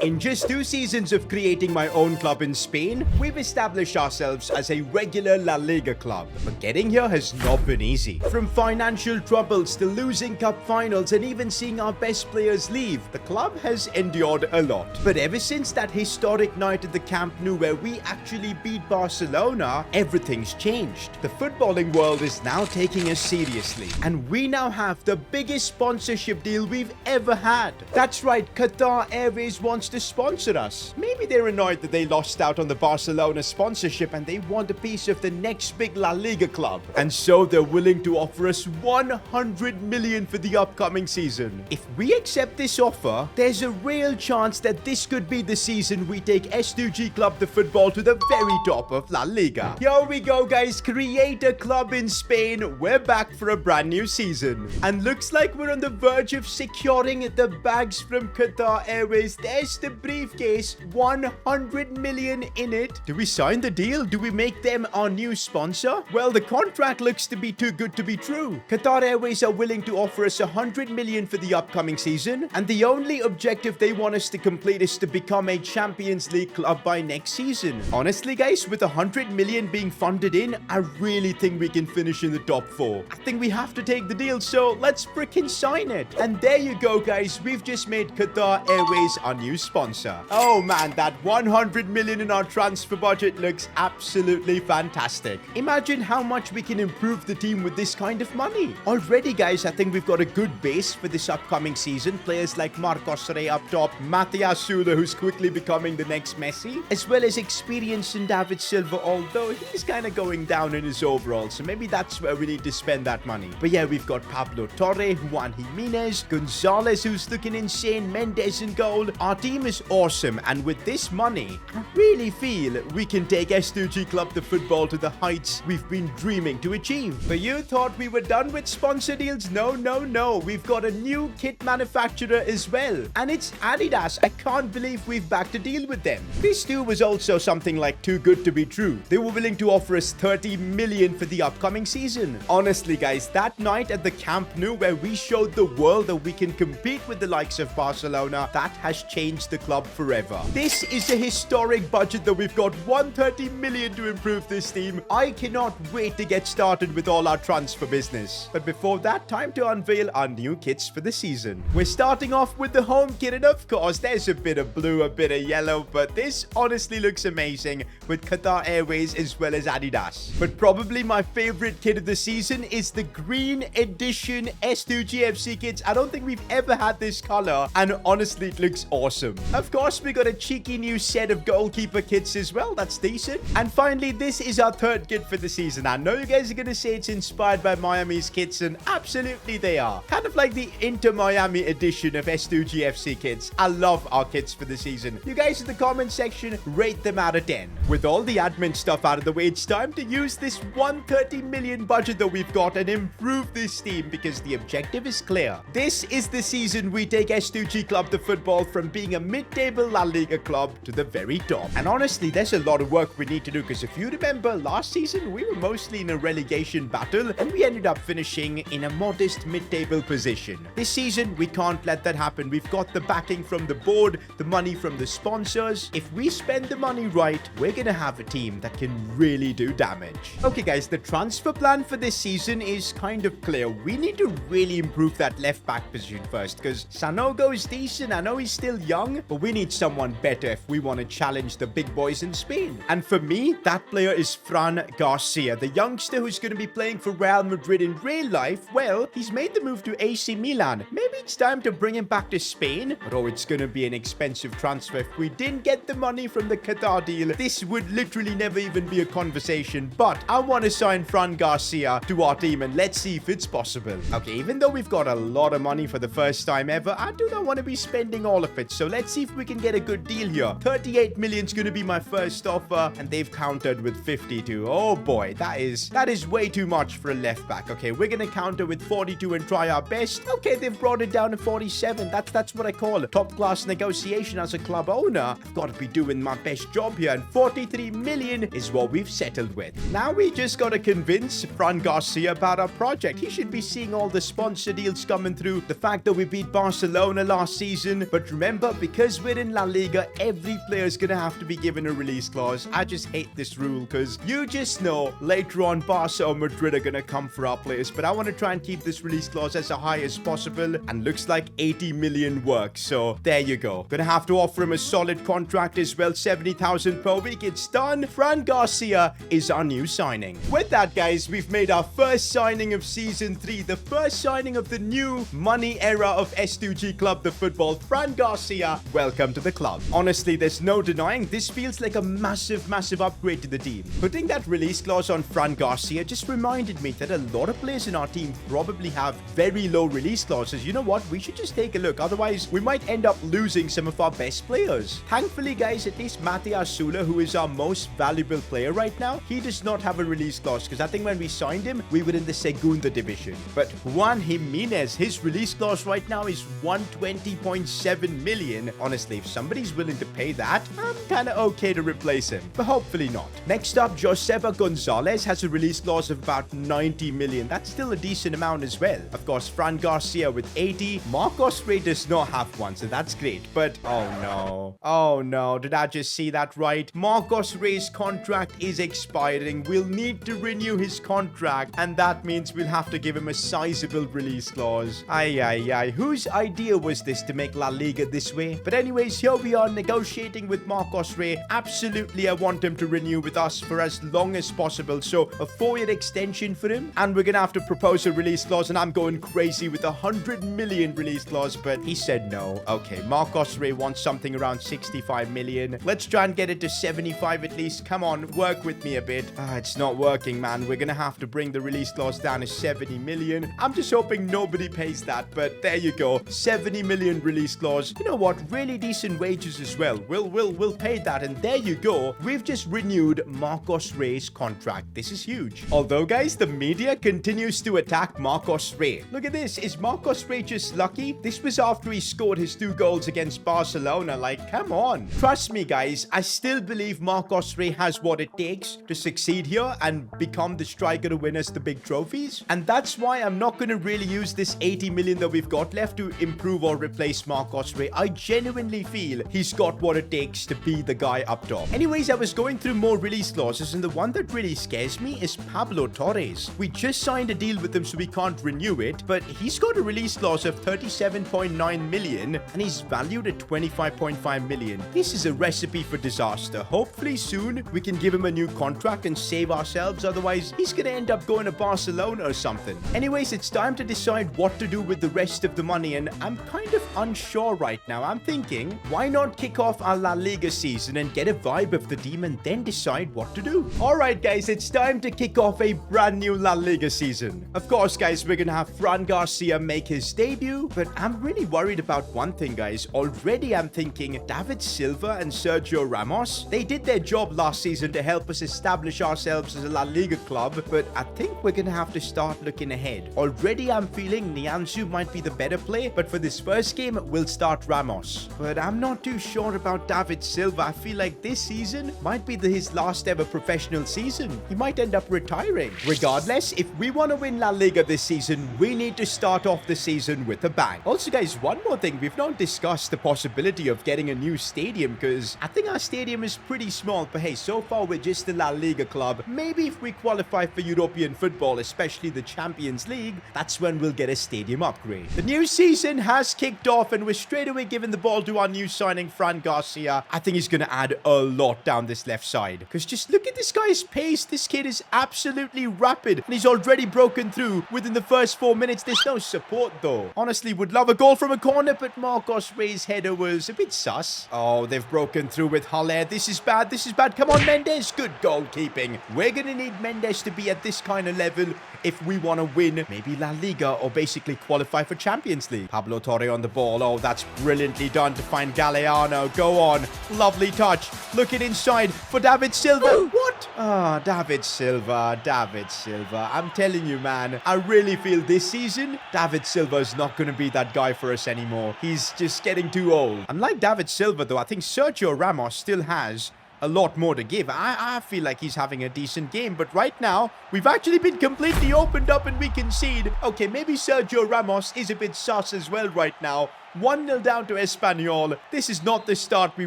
In just 2 seasons of creating my own club in Spain, we've established ourselves as a regular La Liga club. But getting here has not been easy. From financial troubles to losing cup finals and even seeing our best players leave, the club has endured a lot. But ever since that historic night at the Camp Nou where we actually beat Barcelona, everything's changed. The footballing world is now taking us seriously, and we now have the biggest sponsorship deal we've ever had. That's right, Qatar Airways wants to sponsor us. Maybe they're annoyed that they lost out on the Barcelona sponsorship and they want a piece of the next big La Liga club. And so they're willing to offer us 100 million for the upcoming season. If we accept this offer, there's a real chance that this could be the season we take S2G Club the football to the very top of La Liga. Here we go, guys. Create a club in Spain. We're back for a brand new season. And looks like we're on the verge of securing the bags from Qatar Airways. There's the briefcase, 100 million in it. Do we sign the deal? Do we make them our new sponsor? Well, the contract looks to be too good to be true. Qatar Airways are willing to offer us 100 million for the upcoming season, and the only objective they want us to complete is to become a Champions League club by next season. Honestly, guys, with 100 million being funded in, I really think we can finish in the top 4. I think we have to take the deal, so let's freaking sign it. And there you go, guys. We've just made Qatar Airways our new sponsor. Oh man, that 100 million in our transfer budget looks absolutely fantastic. Imagine how much we can improve the team with this kind of money. Already, guys, I think we've got a good base for this upcoming season. Players like Marcos Rey up top, Matthias Sula, who's quickly becoming the next Messi, as well as experience in David Silva, although he's kind of going down in his overall, so maybe that's where we need to spend that money. But yeah, we've got Pablo Torre, Juan Jimenez, Gonzalez, who's looking insane, Mendes in goal. Our team is awesome, and with this money, I really feel we can take S2G Club the football to the heights we've been dreaming to achieve. But you thought we were done with sponsor deals? No, no, no. We've got a new kit manufacturer as well, and it's Adidas. I can't believe we've backed a deal with them. This too was also something like too good to be true. They were willing to offer us 30 million for the upcoming season. Honestly, guys, that night at the Camp Nou where we showed the world that we can compete with the likes of Barcelona, that has changed the club forever. This is a historic budget that we've got 130 million to improve this team. I cannot wait to get started with all our transfer business. But before that, time to unveil our new kits for the season. We're starting off with the home kit, and of course, there's a bit of blue, a bit of yellow, but this honestly looks amazing with Qatar Airways as well as Adidas. But probably my favorite kit of the season is the green edition S2G FC kits. I don't think we've ever had this color, and honestly, it looks awesome. Of course, we got a cheeky new set of goalkeeper kits as well. That's decent. And finally, this is our third kit for the season. I know you guys are going to say it's inspired by Miami's kits, and absolutely they are. Kind of like the Inter Miami edition of S2G FC kits. I love our kits for the season. You guys in the comment section, rate them out of 10. With all the admin stuff out of the way, it's time to use this 130 million budget that we've got and improve this team, because the objective is clear. This is the season we take S2G Club the football from being a mid-table La Liga club to the very top. And honestly, there's a lot of work we need to do, because if you remember last season, we were mostly in a relegation battle and we ended up finishing in a modest mid-table position. This season, we can't let that happen. We've got the backing from the board, the money from the sponsors. If we spend the money right, we're gonna have a team that can really do damage. Okay, guys, the transfer plan for this season is kind of clear. We need to really improve that left back position first, because Sanogo is decent. I know he's still young, but we need someone better if we want to challenge the big boys in Spain. And for me, that player is Fran Garcia, the youngster who's going to be playing for Real Madrid in real life. Well, he's made the move to AC Milan. Maybe it's time to bring him back to Spain. But oh, it's going to be an expensive transfer. If we didn't get the money from the Qatar deal, this would literally never even be a conversation. But I want to sign Fran Garcia to our team, and let's see if it's possible. Okay, even though we've got a lot of money for the first time ever, I do not want to be spending all of it. So let's see if we can get a good deal here. 38 million is going to be my first offer, and they've countered with 52. Oh boy, that is way too much for a left back. Okay, we're going to counter with 42 and try our best. Okay, they've brought it down to 47. That's what I call a top class negotiation as a club owner. I've got to be doing my best job here, and 43 million is what we've settled with. Now we just got to convince Fran Garcia about our project. He should be seeing all the sponsor deals coming through, the fact that we beat Barcelona last season. But remember, because because we're in La Liga, every player is going to have to be given a release clause. I just hate this rule because you just know later on Barca or Madrid are going to come for our players. But I want to try and keep this release clause as high as possible, and looks like 80 million works. So there you go. Gonna have to offer him a solid contract as well, 70,000 per week. It's done. Fran Garcia is our new signing. With that, guys, we've made our first signing of Season 3, the first signing of the new money era of S2G Club, the football. Fran Garcia, welcome to the club. Honestly, there's no denying this feels like a massive upgrade to the team. Putting that release clause on Fran Garcia just reminded me that a lot of players in our team probably have very low release clauses. You know what? We should just take a look. Otherwise, we might end up losing some of our best players. Thankfully, guys, at least Matthias Sula, who is our most valuable player right now, he does not have a release clause, because I think when we signed him, we were in the Segunda division. But Juan Jimenez, his release clause right now is 120.7 million. Honestly, if somebody's willing to pay that, I'm kind of okay to replace him, but hopefully not. Next up, Joseba Gonzalez has a release clause of about 90 million. That's still a decent amount as well. Of course, Fran Garcia with 80. Marcos Rey does not have one, so that's great. But oh no, did I just see that right? Marcos Rey's contract is expiring. We'll need to renew his contract, and that means we'll have to give him a sizable release clause. Ay. Whose idea was this to make La Liga this way? But anyways, here we are negotiating with Marcos Rey. Absolutely, I want him to renew with us for as long as possible. So a 4-year extension for him, and we're gonna have to propose a release clause, and I'm going crazy with 100 million release clause, but he said no. Okay, Marcos Rey wants something around 65 million. Let's try and get it to 75 at least. Come on, work with me a bit. It's not working, man. We're gonna have to bring the release clause down to 70 million. I'm just hoping nobody pays that, but there you go. 70 million release clause. You know what? Really decent wages as well. We'll pay that, and there you go. We've just renewed Marcos Rey's contract. This is huge. Although, guys, the media continues to attack Marcos Rey. Look at this. Is Marcos Rey just lucky? This was after he scored his 2 goals against Barcelona. Like, come on. Trust me, guys. I still believe Marcos Rey has what it takes to succeed here and become the striker to win us the big trophies. And that's why I'm not going to really use this 80 million that we've got left to improve or replace Marcos Rey. I genuinely feel he's got what it takes to be the guy up top. Anyways, I was going through more release clauses, and the one that really scares me is Pablo Torres. We just signed a deal with him, so we can't renew it, but he's got a release clause of 37.9 million, and he's valued at 25.5 million. This is a recipe for disaster. Hopefully soon we can give him a new contract and save ourselves. Otherwise, he's gonna end up going to Barcelona or something. Anyways, it's time to decide what to do with the rest of the money, and I'm kind of unsure right now. I'm thinking, why not kick off our La Liga season and get a vibe of the team and then decide what to do? Alright, guys, it's time to kick off a brand new La Liga season. Of course, guys, we're gonna have Fran Garcia make his debut, but I'm really worried about one thing, guys. Already I'm thinking David Silva and Sergio Ramos, they did their job last season to help us establish ourselves as a La Liga club, but I think we're gonna have to start looking ahead. Already I'm feeling Nianzou might be the better play, but for this first game, we'll start Ramos. But I'm not too sure about David Silva. I feel like this season might be his last ever professional season. He might end up retiring. Regardless, if we want to win La Liga this season, we need to start off the season with a bang. Also, guys, one more thing. We've not discussed the possibility of getting a new stadium, because I think our stadium is pretty small, but hey, so far we're just a La Liga club. Maybe if we qualify for European football, especially the Champions League, that's when we'll get a stadium upgrade. The new season has kicked off, and we're straight away giving the ball to our new signing, Fran Garcia. I think he's going to add a lot down this left side, because just look at this guy's pace. This kid is absolutely rapid, and he's already broken through within the first 4 minutes. There's no support, though. Honestly, would love a goal from a corner, but Marcos Rey's header was a bit sus. Oh, they've broken through with Haller. This is bad. This is bad. Come on, Mendes. Good goalkeeping. We're going to need Mendes to be at this kind of level if we want to win maybe La Liga or basically qualify for Champions League. Pablo Torre on the ball. Oh, that's brilliantly done to find Galeano. Go on. Lovely touch. Looking inside for David Silva. What? Ah, David Silva. David Silva. I'm telling you, man, I really feel this season, David Silva is not going to be that guy for us anymore. He's just getting too old. Unlike David Silva, though, I think Sergio Ramos still has a lot more to give. I feel like he's having a decent game, but right now, we've actually been completely opened up and we concede. Okay, maybe Sergio Ramos is a bit sus as well right now. 1-0 down to Espanyol. This is not the start we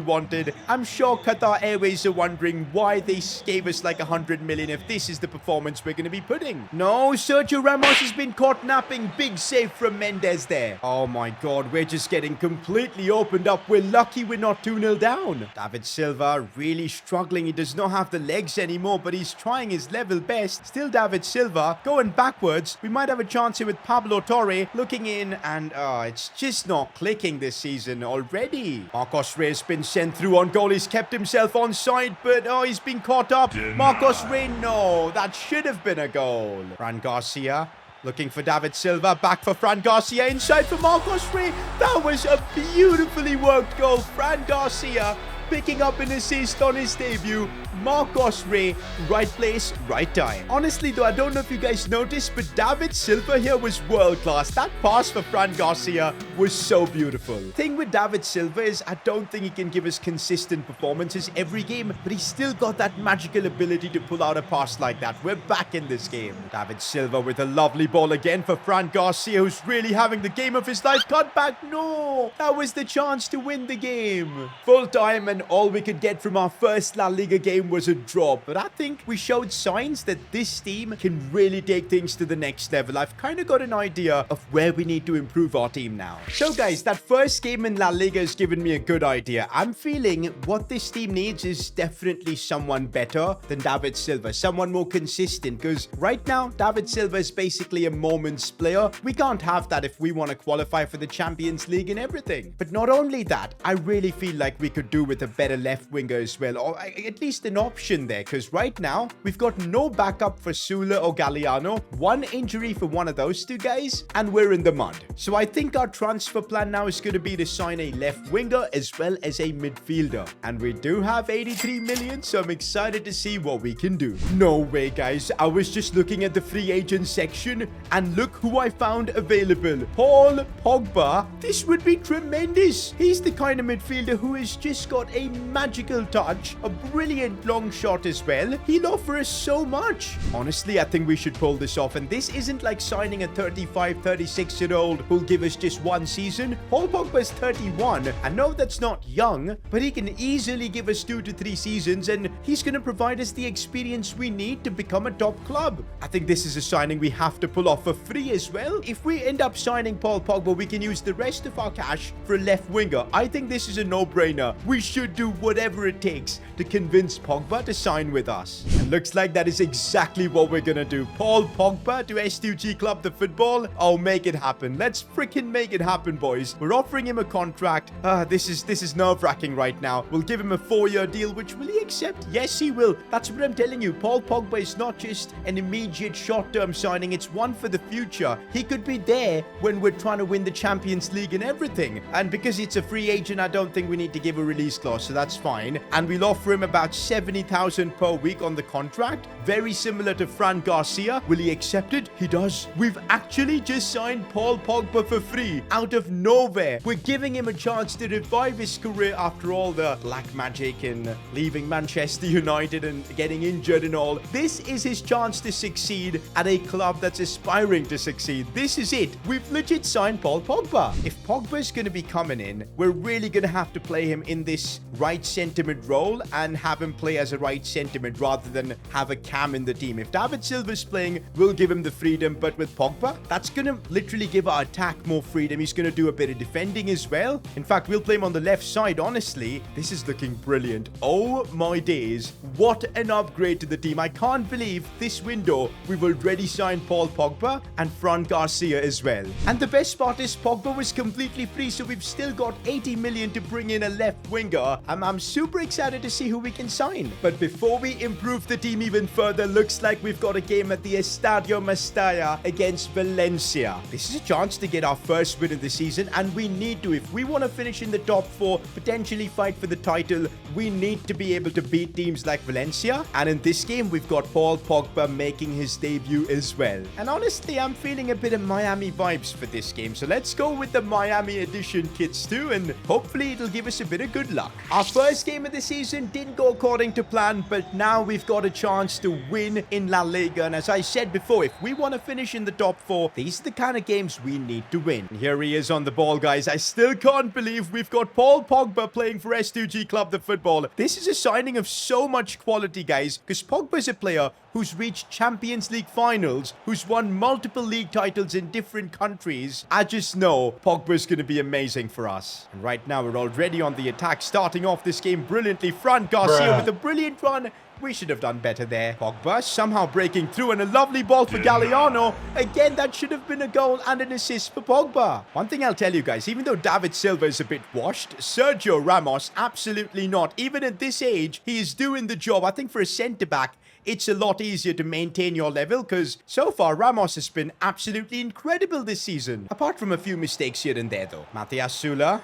wanted. I'm sure Qatar Airways are wondering why they gave us like 100 million if this is the performance we're going to be putting. No, Sergio Ramos has been caught napping. Big save from Mendes there. Oh my god, we're just getting completely opened up. We're lucky we're not 2-0 down. David Silva really struggling. He does not have the legs anymore, but he's trying his level best. Still David Silva going backwards. We might have a chance here with Pablo Torre looking in, and it's just not clicking this season already. Marcos Rey's been sent through on goal. He's kept himself onside, but he's been caught up. Marcos Rey, no, that should have been a goal. Fran Garcia looking for David Silva, back for Fran Garcia, inside for Marcos Rey. That was a beautifully worked goal. Fran Garcia picking up an assist on his debut. Marcos Rey, right place, right time. Honestly though, I don't know if you guys noticed, but David Silva here was world class. That pass for Fran Garcia was so beautiful. Thing with David Silva is I don't think he can give us consistent performances every game, but he's still got that magical ability to pull out a pass like that. We're back in this game. David Silva with a lovely ball again for Fran Garcia, who's really having the game of his life. Cut back, no! That was the chance to win the game. Full time, and all we could get from our first La Liga game was a draw, but I think we showed signs that this team can really take things to the next level. I've kind of got an idea of where we need to improve our team now. So guys, that first game in La Liga has given me a good idea. I'm feeling what this team needs is definitely someone better than David Silva, someone more consistent, because right now David Silva is basically a moments player. We can't have that if we want to qualify for the Champions League and everything. But not only that, I really feel like we could do with a better left winger as well, or at least an option there, because right now we've got no backup for Sula or Galliano, one injury for one of those two guys, and we're in the mud. So I think our transfer plan now is going to be to sign a left winger as well as a midfielder, and we do have 83 million, so I'm excited to see what we can do. No way guys, I was just looking at the free agent section and look who I found available. Paul Pogba. This would be tremendous. He's the kind of midfielder who has just got a magical touch, a brilliant long shot as well. He'll offer us so much. Honestly, I think we should pull this off, and this isn't like signing a 35, 36-year-old who'll give us just one season. Paul Pogba is 31. I know that's not young, but he can easily give us 2 to 3 seasons, and he's going to provide us the experience we need to become a top club. I think this is a signing we have to pull off for free as well. If we end up signing Paul Pogba, we can use the rest of our cash for a left winger. I think this is a no-brainer. We should do whatever it takes to convince Pogba to sign with us. And looks like that is exactly what we're gonna do. Paul Pogba to S2G Club the football. Oh, make it happen. Let's freaking make it happen, boys. We're offering him a contract. This is nerve-wracking right now. We'll give him a 4-year deal, which will he accept? Yes, he will. That's what I'm telling you. Paul Pogba is not just an immediate short-term signing. It's one for the future. He could be there when we're trying to win the Champions League and everything. And because it's a free agent, I don't think we need to give a release clause, so that's fine. And we'll offer him about 70,000 per week on the contract. Very similar to Fran Garcia. Will he accept it? He does. We've actually just signed Paul Pogba for free out of nowhere. We're giving him a chance to revive his career after all the black magic and leaving Manchester United and getting injured and all. This is his chance to succeed at a club that's aspiring to succeed. This is it. We've legit signed Paul Pogba. If Pogba's going to be coming in, we're really going to have to play him in this right centre mid role and have him play as a right centre mid rather than have a cam in the team. If David Silva's playing, we'll give him the freedom, but with Pogba, that's going to literally give our attack more freedom. He's going to do a bit of defending as well. In fact, we'll play him on the left side. Honestly, this is looking brilliant. Oh my days. What an upgrade to the team. I can't believe this window we've already signed Paul Pogba and Fran Garcia as well. And the best part is Pogba was completely free, so we've still got 80 million to bring in a left winger. I'm super excited to see who we can sign. But before we improve the team even further, looks like we've got a game at the Estadio Mestalla against Valencia. This is a chance to get our first win of the season, and we need to. If we want to finish in the top 4, potentially fight for the title, we need to be able to beat teams like Valencia. And in this game, we've got Paul Pogba making his debut as well. And honestly, I'm feeling a bit of Miami vibes for this game. So let's go with the Miami edition kits too, and hopefully it'll give us a bit of good luck. Our first game of the season didn't go according to plan, but now we've got a chance to win in La Liga. And as I said before, if we want to finish in the top 4, these are the kind of games we need to win. And here he is on the ball, guys. I still can't believe we've got Paul Pogba playing for S2G Club the Football. This is a signing of so much quality, guys, because Pogba is a player who's reached Champions League finals, who's won multiple league titles in different countries. I just know Pogba's going to be amazing for us. And right now, we're already on the attack, starting off this game brilliantly. Fran, Garcia with a brilliant run. We should have done better there. Pogba somehow breaking through, and a lovely ball for Galliano. Again, that should have been a goal and an assist for Pogba. One thing I'll tell you guys, even though David Silva is a bit washed, Sergio Ramos, absolutely not. Even at this age, he is doing the job. I think for a centre-back, it's a lot easier to maintain your level because so far Ramos has been absolutely incredible this season. Apart from a few mistakes here and there though. Matthias Sula.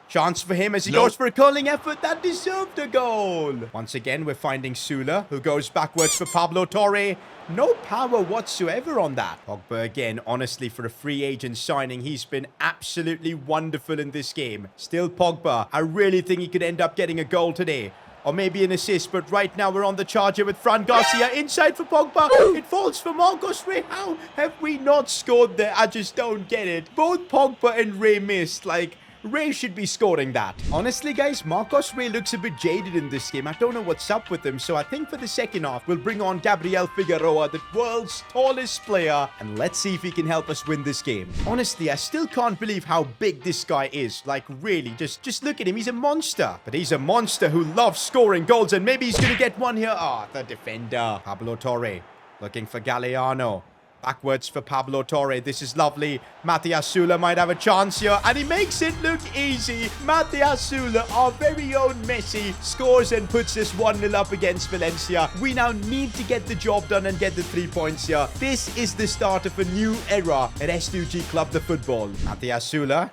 Chance for him as he goes for a curling effort that deserved a goal. Once again, we're finding Sula, who goes backwards for Pablo Torre. No power whatsoever on that. Pogba again, honestly, for a free agent signing, he's been absolutely wonderful in this game. Still Pogba. I really think he could end up getting a goal today. Or maybe an assist, but right now we're on the charge here with Fran Garcia. Inside for Pogba. It falls for Marcos Rey. How have we not scored there? I just don't get it. Both Pogba and Rey missed. Like, Rey should be scoring that. Honestly, guys, Marcos Rey looks a bit jaded in this game. I don't know what's up with him. So I think for the second half, we'll bring on Gabriel Figueroa, the world's tallest player. And let's see if he can help us win this game. Honestly, I still can't believe how big this guy is. Like, really, just look at him. He's a monster. But he's a monster who loves scoring goals. And maybe he's going to get one here. Ah, the defender. Pablo Torre looking for Galliano. Backwards for Pablo Torre. This is lovely. Matthias Sula might have a chance here. And he makes it look easy. Matthias Sula, our very own Messi, scores and puts us 1-0 up against Valencia. We now need to get the job done and get the 3 points here. This is the start of a new era at S2G Club the Football. Matthias Sula.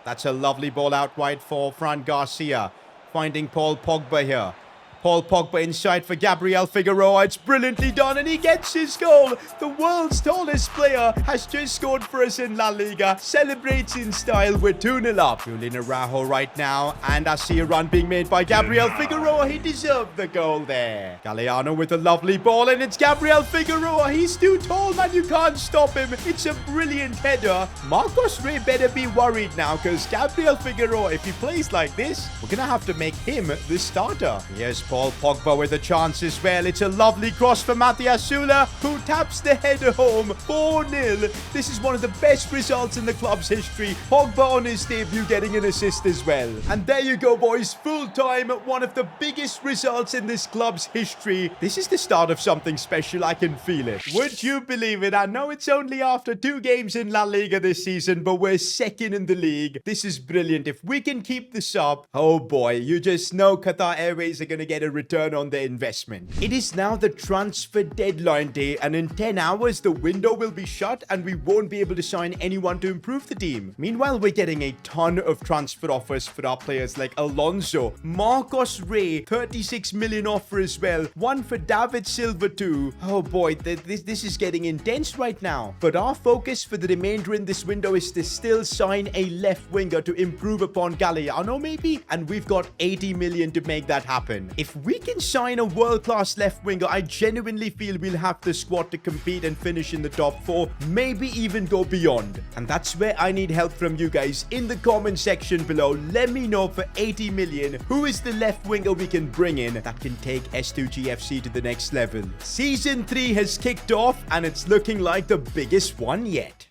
That's a lovely ball out wide for Fran Garcia. Finding Paul Pogba here. Paul Pogba inside for Gabriel Figueroa. It's brilliantly done and he gets his goal. The world's tallest player has just scored for us in La Liga. Celebrates in style. We're 2-0 up. Julian Araujo right now. And I see a run being made by Gabriel Figueroa. He deserved the goal there. Galliano with a lovely ball and it's Gabriel Figueroa. He's too tall, man. You can't stop him. It's a brilliant header. Marcos Rey better be worried now because Gabriel Figueroa, if he plays like this, we're going to have to make him the starter. Here's Paul Pogba with a chance as well. It's a lovely cross for Matthias Sula, who taps the header home. 4-0. This is one of the best results in the club's history. Pogba on his debut getting an assist as well. And there you go, boys. Full time. One of the biggest results in this club's history. This is the start of something special. I can feel it. Would you believe it? I know it's only after 2 games in La Liga this season, but we're second in the league. This is brilliant. If we can keep this up, oh boy, you just know Qatar Airways are going to get a return on their investment. It is now the transfer deadline day, and in 10 hours the window will be shut and we won't be able to sign anyone to improve the team. Meanwhile, we're getting a ton of transfer offers for our players like Alonso, Marcos Rey, 36 million offer as well, one for David Silva too. Oh boy, this is getting intense right now. But our focus for the remainder in this window is to still sign a left winger to improve upon Galliano maybe, and we've got 80 million to make that happen. If we can sign a world-class left winger, I genuinely feel we'll have the squad to compete and finish in the top 4, maybe even go beyond. And that's where I need help from you guys. In the comment section below, let me know for 80 million, who is the left winger we can bring in that can take S2G FC to the next level. Season 3 has kicked off and it's looking like the biggest one yet.